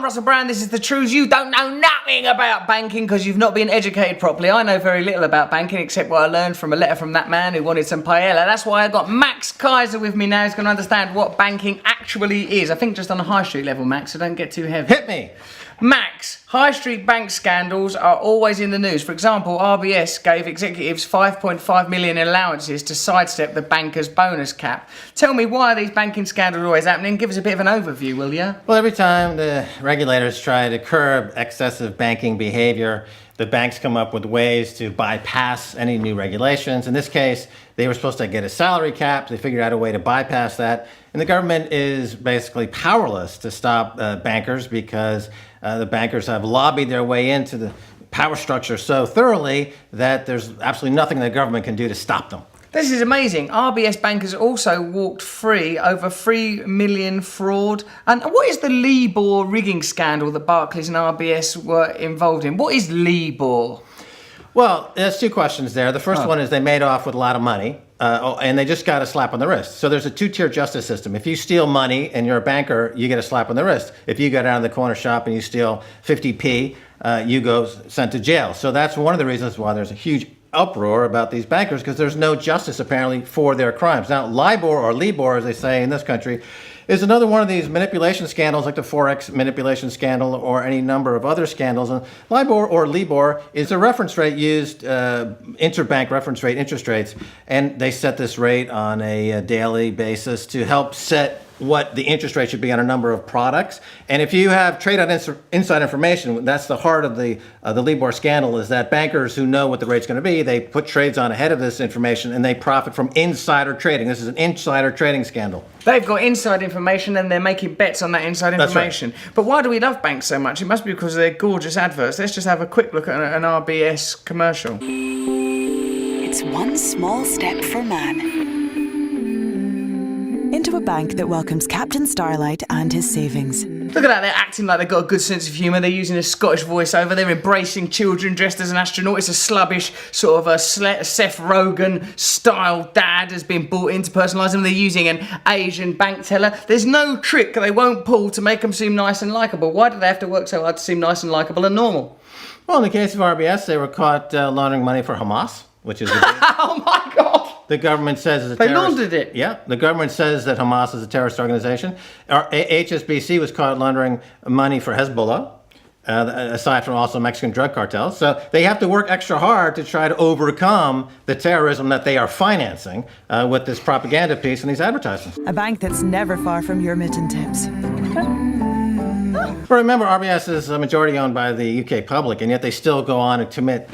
Russell Brand, this is the Trews. You don't know nothing about banking because you've not been educated properly. I know very little about banking except what I learned from a letter from that man who wanted some paella. That's why I got Max Kaiser with me now. He's going to understand what banking actually is. I think just on a high street level, Max, so don't get too heavy. Hit me! Max, high street bank scandals are always in the news. For example, RBS gave executives 5.5 million in allowances to sidestep the banker's bonus cap. Tell me, why are these banking scandals always happening? Give us a bit of an overview, will you? Well, every time the regulators try to curb excessive banking behavior, the banks come up with ways to bypass any new regulations. In this case, they were supposed to get a salary cap. They figured out a way to bypass that. And the government is basically powerless to stop bankers because the bankers have lobbied their way into the power structure so thoroughly that there's absolutely nothing the government can do to stop them. This is amazing. RBS bankers also walked free over 3 million fraud. And what is the Libor rigging scandal that Barclays and RBS were involved in? What is Libor? Well, there's two questions there. The first one is they made off with a lot of money, and they just got a slap on the wrist. So there's a two-tier justice system. If you steal money and you're a banker, you get a slap on the wrist. If you go down to the corner shop and you steal 50p, you go sent to jail. So that's one of the reasons why there's a huge uproar about these bankers, because there's no justice apparently for their crimes. Now, LIBOR or LIBOR, as they say in this country, is another one of these manipulation scandals like the Forex manipulation scandal or any number of other scandals. And LIBOR or LIBOR is a reference rate used, interbank reference rate interest rates, and they set this rate on a daily basis to help set what the interest rate should be on a number of products. And if you have trade on inside information, that's the heart of the LIBOR scandal, is that bankers who know what the rate's going to be, they put trades on ahead of this information and they profit from insider trading. This is an insider trading scandal. They've got inside information and they're making bets on that inside information. That's right. But why do we love banks so much? It must be because of their gorgeous adverts. Let's just have a quick look at an RBS commercial. It's one small step for man. Into a bank that welcomes Captain Starlight and his savings. Look at that, they're acting like they've got a good sense of humour. They're using a Scottish voiceover. They're embracing children dressed as an astronaut. It's a slubbish sort of a Seth Rogen style dad has been brought in to personalise them. They're using an Asian bank teller. There's no trick they won't pull to make them seem nice and likeable. Why do they have to work so hard to seem nice and likeable and normal? Well, in the case of RBS, they were caught laundering money for Hamas, which is Oh my God! the government says is a They terrorist. laundered it. Yeah, the government says that Hamas is a terrorist organization. Our HSBC was caught laundering money for Hezbollah, aside from also Mexican drug cartels. So they have to work extra hard to try to overcome the terrorism that they are financing with this propaganda piece and these advertisements. A bank that's never far from your mitten tips. But remember, RBS is a majority owned by the UK public, and yet they still go on and commit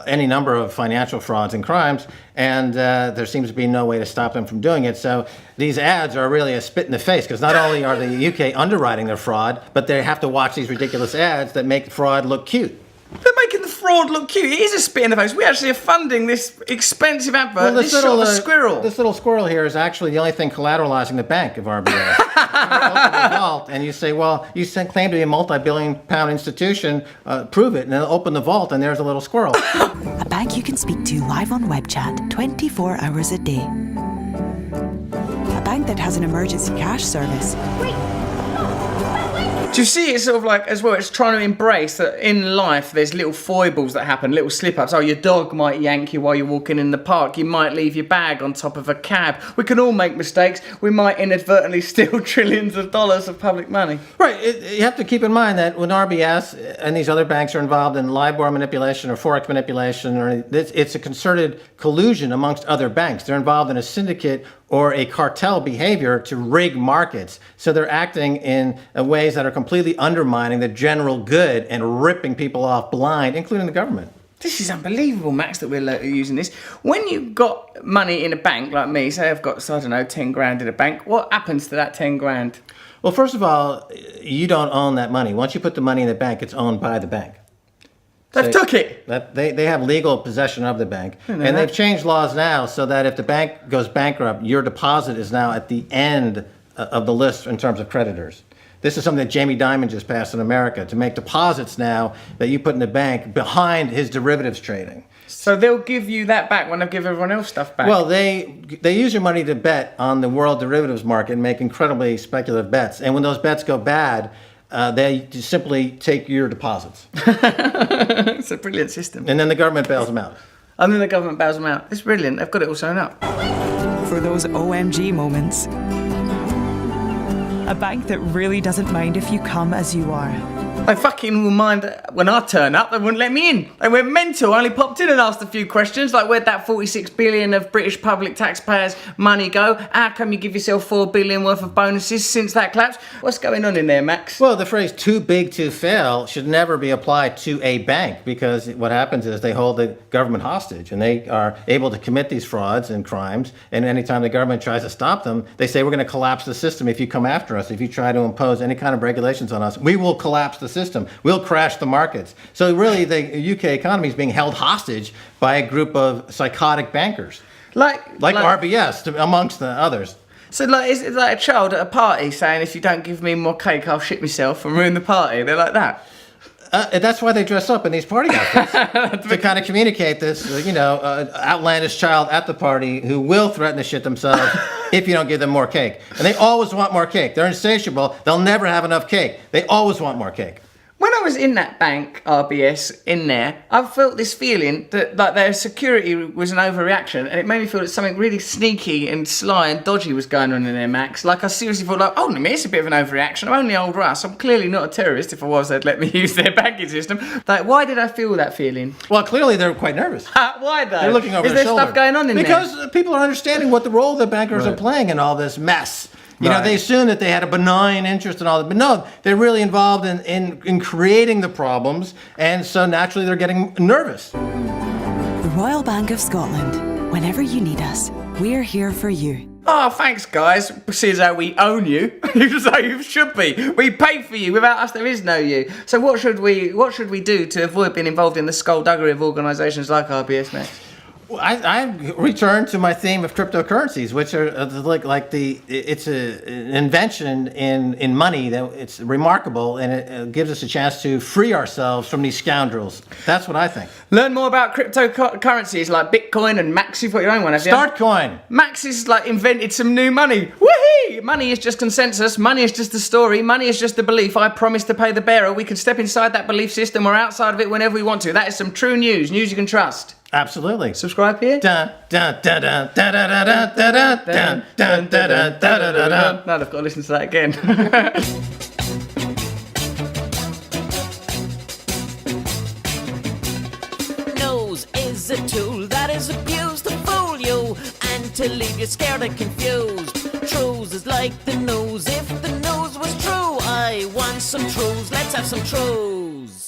any number of financial frauds and crimes, and there seems to be no way to stop them from doing it. So these ads are really a spit in the face, because not only are the UK underwriting their fraud, but they have to watch these ridiculous ads that make fraud look cute. They're making the fraud look cute. It is a spit in the face. We actually are funding this expensive advert. This shot of a squirrel. This little squirrel here is actually the only thing collateralizing the bank of RBS. Open the vault, and you say, well, you claim to be a multi-billion-pound institution. Prove it, and they'll open the vault, and there's a little squirrel. A bank you can speak to live on web chat 24 hours a day. A bank that has an emergency cash service. Do you see it's sort of like, as well, it's trying to embrace that in life there's little foibles that happen, little slip-ups. Oh, your dog might yank you while you're walking in the park. You might leave your bag on top of a cab. We can all make mistakes. We might inadvertently steal trillions of dollars of public money. Right. You have to keep in mind that when RBS and these other banks are involved in LIBOR manipulation or Forex manipulation, it's a concerted collusion amongst other banks. They're involved in a syndicate or a cartel behavior to rig markets. So they're acting in ways that are completely undermining the general good and ripping people off blind, including the government. This is unbelievable, Max, that we're using this. When you've got money in a bank like me, say I've got, I don't know, 10 grand in a bank, what happens to that 10 grand? Well, first of all, you don't own that money. Once you put the money in the bank, it's owned by the bank. They've took it. They have legal possession of the bank. And they've changed laws now so that if the bank goes bankrupt, your deposit is now at the end of the list in terms of creditors. This is something that Jamie Dimon just passed in America, to make deposits now that you put in the bank behind his derivatives trading. So they'll give you that back when they give everyone else stuff back? Well, they use your money to bet on the world derivatives market and make incredibly speculative bets. And when those bets go bad, they just simply take your deposits. It's a brilliant system. And then the government bails them out. And then the government bails them out. It's brilliant. They've got it all sewn up. For those OMG moments. A bank that really doesn't mind if you come as you are. They fucking will mind when I turn up, they wouldn't let me in. They went mental. I only popped in and asked a few questions, like where'd that 46 billion of British public taxpayers' money go? How come you give yourself 4 billion worth of bonuses since that collapse? What's going on in there, Max? Well, the phrase too big to fail should never be applied to a bank, because what happens is they hold the government hostage and they are able to commit these frauds and crimes. And anytime the government tries to stop them, they say, we're going to collapse the system if you come after us. If you try to impose any kind of regulations on us, we will collapse the system. We'll crash the markets. So really, the UK economy is being held hostage by a group of psychotic bankers, like RBS, amongst the others. So is it like a child at a party saying, if you don't give me more cake, I'll shit myself and ruin the party? They're like that. That's why they dress up in these party outfits, to kind of communicate this, outlandish child at the party who will threaten to shit themselves if you don't give them more cake. And they always want more cake. They're insatiable. They'll never have enough cake. They always want more cake. When I was in that bank, RBS, in there, I felt this feeling that like their security was an overreaction, and it made me feel that something really sneaky and sly and dodgy was going on in there, Max. Like I seriously thought, like, oh, it's a bit of an overreaction. I'm only old Russ. I'm clearly not a terrorist. If I was, they'd let me use their banking system. Like, why did I feel that feeling? Well, clearly they're quite nervous. Why though? They're looking over Is their there shoulder. stuff going on in there? Because people are understanding what the role the bankers are playing in all this mess. You know, they assume that they had a benign interest in all that, but no, they're really involved in creating the problems, and so naturally they're getting nervous. The Royal Bank of Scotland. Whenever you need us, we're here for you. Oh, thanks, guys. Seeing as how we own you, so you should be. We pay for you. Without us, there is no you. So what should we do to avoid being involved in the skullduggery of organisations like RBS, Max? I return to my theme of cryptocurrencies, which are it's an invention in money that it's remarkable, and it gives us a chance to free ourselves from these scoundrels. That's what I think. Learn more about cryptocurrencies like Bitcoin, and Max, you've got your own one, have you? Startcoin. Max has invented some new money. Woohoo! Money is just consensus. Money is just a story. Money is just a belief. I promise to pay the bearer. We can step inside that belief system or outside of it whenever we want to. That is some true news. News you can trust. Absolutely. Subscribe here. Dun, dun, dun, dun, dun, dun, dun, dun, dun, dun, dun, dun, dun, dun. Now I've got to listen to that again. Nose is a tool that is abused to fool you and to leave you scared and confused. Trews is like the nose. If the nose was true, I want some Trews. Let's have some Trews.